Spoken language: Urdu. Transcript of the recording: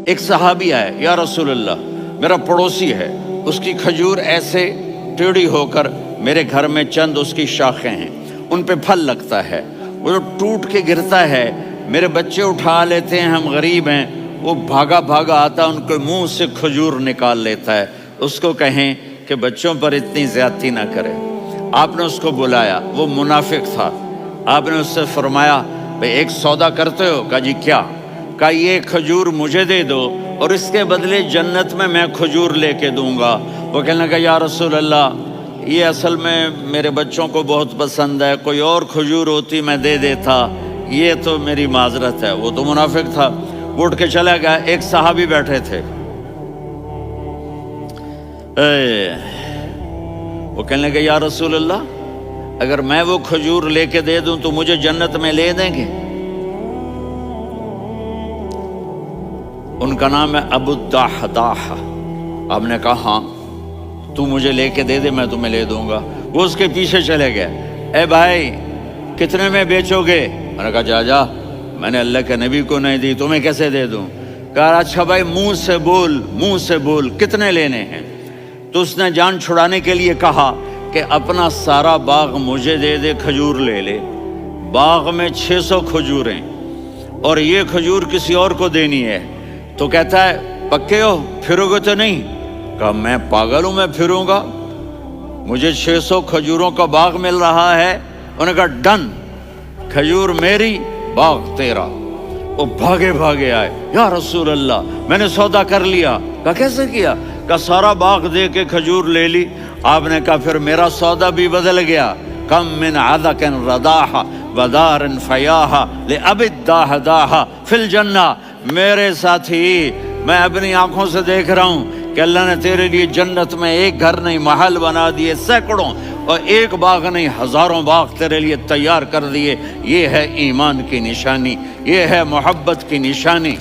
ایک صحابی آئے، یا رسول اللہ میرا پڑوسی ہے، اس کی کھجور ایسے ٹیڑھی ہو کر میرے گھر میں چند اس کی شاخیں ہیں، ان پہ پھل لگتا ہے، وہ جو ٹوٹ کے گرتا ہے میرے بچے اٹھا لیتے ہیں، ہم غریب ہیں، وہ بھاگا بھاگا آتا ان کے منہ سے کھجور نکال لیتا ہے، اس کو کہیں کہ بچوں پر اتنی زیادتی نہ کرے۔ آپ نے اس کو بلایا، وہ منافق تھا، آپ نے اس سے فرمایا بھئی ایک سودا کرتے ہو؟ کہا جی کیا؟ کہا یہ کھجور مجھے دے دو اور اس کے بدلے جنت میں کھجور لے کے دوں گا۔ وہ کہنے لگا یا رسول اللہ یہ اصل میں میرے بچوں کو بہت پسند ہے، کوئی اور کھجور ہوتی میں دے دیتا، یہ تو میری معذرت ہے۔ وہ تو منافق تھا، وہ اٹھ کے چلا گیا۔ ایک صحابی بیٹھے تھے، وہ کہنے لگے یا رسول اللہ اگر میں وہ کھجور لے کے دے دوں تو مجھے جنت میں لے دیں گے؟ ان کا نام ہے ابو الدحداح۔ آپ نے کہا ہاں تو مجھے لے کے دے دے میں تمہیں لے دوں گا۔ وہ اس کے پیچھے چلے گئے، اے بھائی کتنے میں بیچو گے؟ میں نے کہا جا جا، میں نے اللہ کے نبی کو نہیں دی، تمہیں کیسے دے دوں؟ کہا اچھا بھائی منہ سے بول کتنے لینے ہیں؟ تو اس نے جان چھڑانے کے لیے کہا کہ اپنا سارا باغ مجھے دے دے، کھجور لے لے۔ باغ میں 600 کھجوریں اور یہ کھجور کسی اور کو دینی ہے۔ تو کہتا ہے پکے ہو، پھرو گے تو نہیں؟ کہا میں پاگل ہوں، میں پھروں گا؟ مجھے 600 کھجوروں کا باغ مل رہا ہے۔ انہوں نے کہا ڈن، کھجور میری باغ تیرا۔ وہ بھاگے بھاگے آئے، یا رسول اللہ میں نے سودا کر لیا۔ کہا کیسے کیا؟ کہا سارا باغ دے کے کھجور لے لی۔ آپ نے کہا پھر میرا سودا بھی بدل گیا۔ کم من عذق رداح ودار فیاح لأبی الدحداح فی الجنہ۔ میرے ساتھی میں اپنی آنکھوں سے دیکھ رہا ہوں کہ اللہ نے تیرے لیے جنت میں ایک گھر نہیں محل بنا دیے سینکڑوں، اور ایک باغ نہیں ہزاروں باغ تیرے لیے تیار کر دیے۔ یہ ہے ایمان کی نشانی، یہ ہے محبت کی نشانی۔